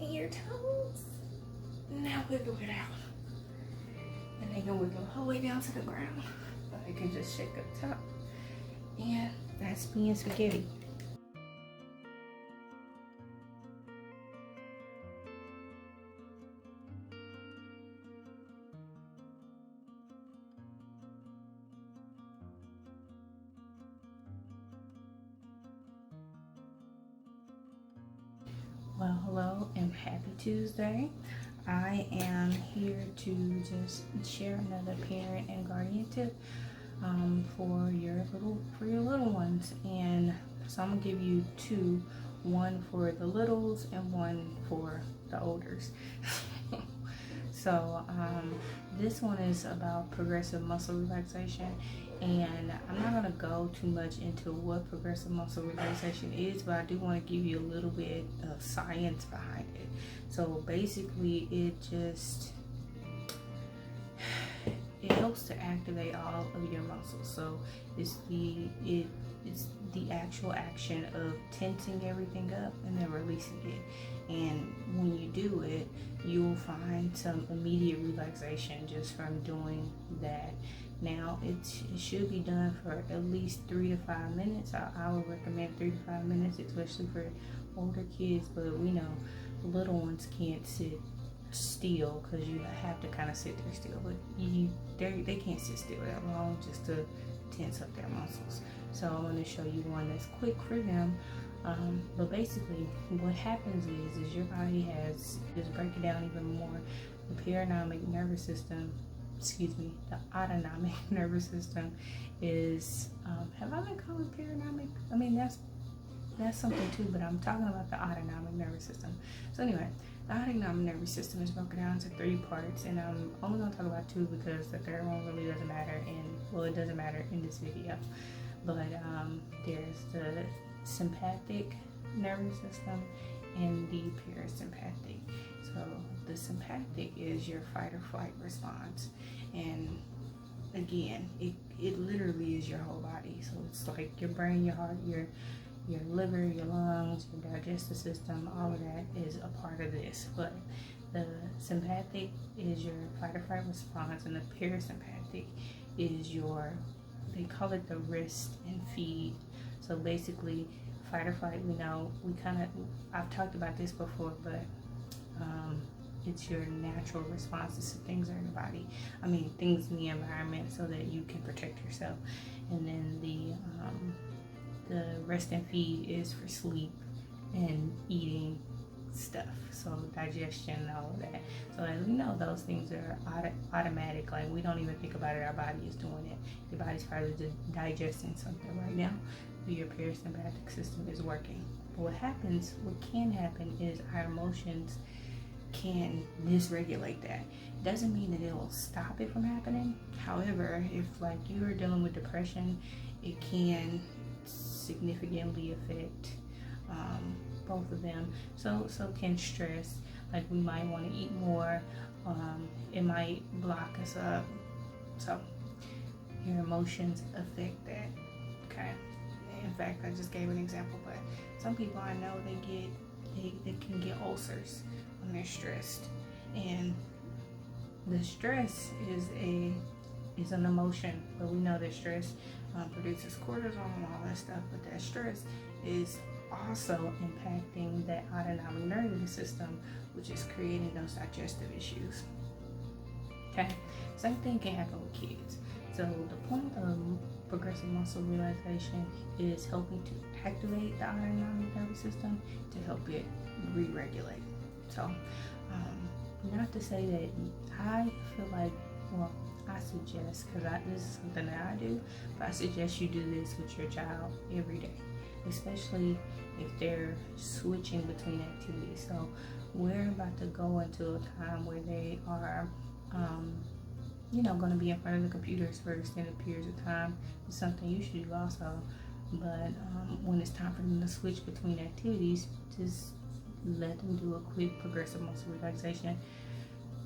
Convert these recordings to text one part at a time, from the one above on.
and your toes. Now wiggle it out. And they can wiggle all the way down to the ground. Or they can just shake up top. And that's being spaghetti. Well, hello and happy Tuesday. I am here to just share another parent and guardian tip for your little ones. And so I'm gonna give you two, one for the littles and one for the olders. So this one is about progressive muscle relaxation, and I'm not going to go too much into what progressive muscle relaxation is, but I do want to give you a little bit of science behind it. So basically it helps to activate all of your muscles. So it's the actual action of tensing everything up and then releasing it. And when you do it, you'll find some immediate relaxation just from doing that. Now it should be done for at least 3 to 5 minutes. I would recommend 3 to 5 minutes, especially for older kids, but we know little ones can't sit still because you have to kind of sit there still, but they can't sit still that long just to tense up their muscles. So I'm going to show you one that's quick for them. But basically what happens is your body has, just break it down even more, the autonomic nervous system is, have I been called autonomic? I mean, that's something too, but I'm talking about the autonomic nervous system. So anyway, the autonomic nervous system is broken down into 3 parts, and I'm only going to talk about 2 because the third one really doesn't matter, it doesn't matter in this video. But there's the sympathetic nervous system and the parasympathetic. So the sympathetic is your fight or flight response, and again, it literally is your whole body. So it's like your brain, your heart, your liver, your lungs, your digestive system, all of that is a part of this. But the sympathetic is your fight or flight response, and the parasympathetic is they call it the rest and feed. So basically, fight or flight, I've talked about this before, but it's your natural responses to things in the body. Things in the environment so that you can protect yourself. And then the rest and feed is for sleep and eating stuff, so digestion and all of that. So as we know, those things are automatic. Like, we don't even think about it, our body is doing it. Your body's probably just digesting something right now, but your parasympathetic system is working. But what can happen is our emotions can dysregulate that. It doesn't mean that it'll stop it from happening. However, if like you're dealing with depression, it can significantly affect both of them. So can stress. Like, we might want to eat more. It might block us up. So your emotions affect that. Okay. In fact, I just gave an example, but some people I know, they can get ulcers when they're stressed, and the stress is an emotion, but we know that stress produces cortisol and all that stuff, but that stress is also impacting that autonomic nervous system, which is creating those digestive issues. Okay, same thing can happen with kids. So the point of progressive muscle relaxation is helping to activate the autonomic nervous system to help it re-regulate. So not to say that I feel like, well, I suggest, because this is something that I do, but I suggest you do this with your child every day, especially if they're switching between activities. So we're about to go into a time where they are going to be in front of the computers for extended periods of time. It's something you should do also. But when it's time for them to switch between activities, just let them do a quick progressive muscle relaxation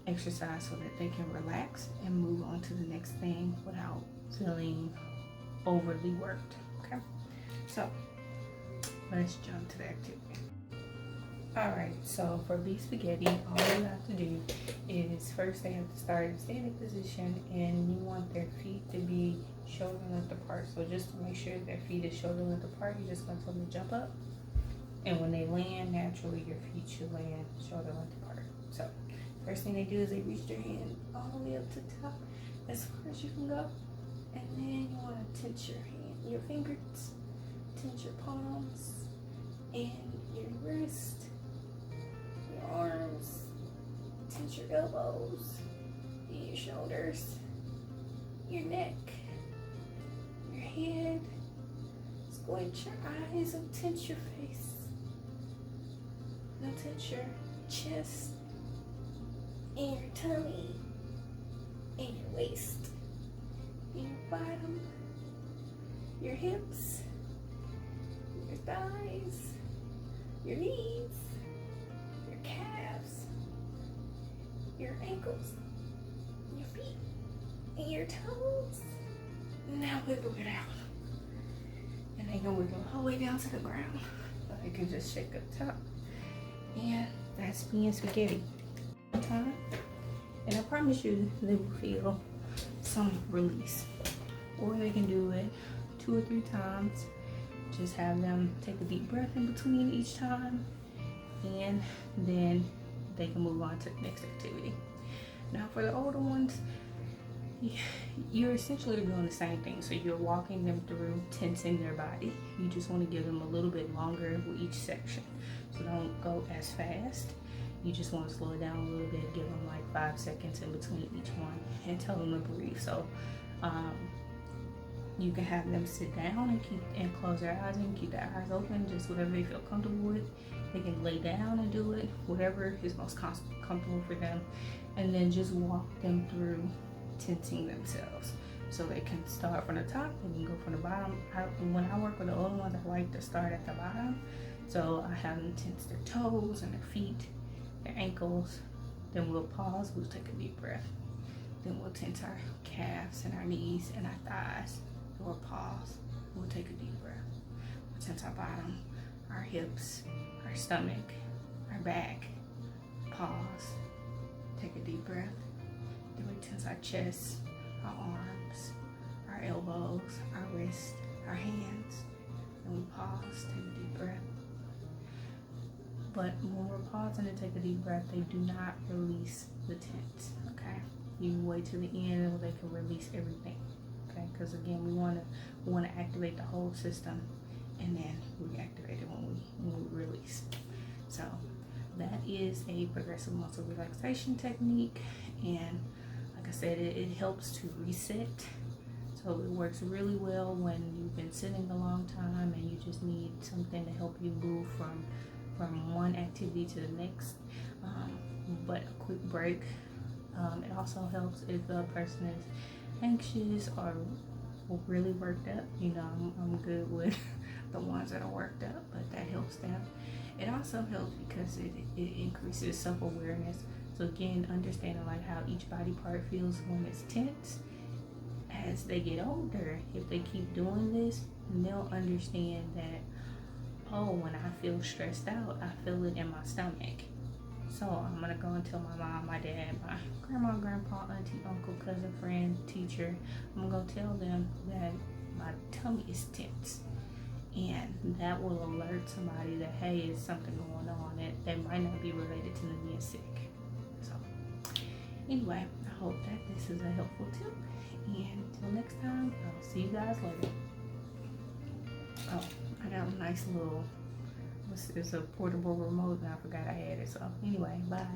exercise so that they can relax and move on to the next thing without feeling overly worked. Okay, so let's jump to the activity. Alright, so for beef spaghetti, all you have to do is first they have to start in standing position, and you want their feet to be shoulder length apart. So just to make sure their feet is shoulder length apart, you're just going to tell them to jump up. And when they land, naturally your feet should land shoulder length apart. So first thing they do is they reach their hand all the way up to the top as far as you can go. And then you want to tense your hand, your fingers, tense your palms, and your wrist, your arms, tense your elbows, and your shoulders, your neck, your head. Squint your eyes and tense your face. Now tense your chest and your tummy and your waist and your bottom, your hips, your thighs, your knees, your calves, your ankles, your feet, and your toes. Now wiggle it out. And then you wiggle all the way down to the ground. So you can just shake up top. And that's being spaghetti. And I promise you they will feel some release. Or they can do it 2 or 3 times. Just have them take a deep breath in between each time, and then they can move on to the next activity. Now for the older ones, you're essentially doing the same thing. So you're walking them through tensing their body. You just want to give them a little bit longer with each section. So don't go as fast. You just want to slow it down a little bit, give them like 5 seconds in between each one, and tell them to breathe. So you can have them sit down and close their eyes and keep their eyes open, just whatever they feel comfortable with. They can lay down and do it, whatever is most comfortable for them, and then just walk them through tensing themselves. So they can start from the top, they can go from the bottom. When I work with the older ones, I like to start at the bottom. So I have them tense their toes and their feet, their ankles. Then we'll pause, we'll take a deep breath. Then we'll tense our calves and our knees and our thighs. We'll pause, we'll take a deep breath. We'll tense our bottom, our hips, our stomach, our back. Pause, take a deep breath. Then we tense our chest, our arms, our elbows, our wrists, our hands. And we pause, take a deep breath. But when we're pausing to take a deep breath, they do not release the tense, okay? You wait till the end where they can release everything, okay? Because again, we want to activate the whole system, and then reactivate it when we release. So that is a progressive muscle relaxation technique, and like I said, it helps to reset. So it works really well when you've been sitting a long time and you just need something to help you move from one activity to the next, but a quick break. It also helps if the person is anxious or really worked up. You know, I'm good with the ones that are worked up, but that helps them. It also helps because it increases self-awareness. So again, understanding like how each body part feels when it's tense. As they get older, if they keep doing this, they'll understand that, oh, when I feel stressed out, I feel it in my stomach. So I'm gonna go and tell my mom, my dad, my grandma, grandpa, auntie, uncle, cousin, friend, teacher. I'm gonna tell them that my tummy is tense. And that will alert somebody that, hey, it's something going on that might not be related to them being sick. So anyway, I hope that this is a helpful tip. And until next time, I'll see you guys later. Oh, I got a nice little, it's a portable remote and I forgot I had it. So anyway, bye.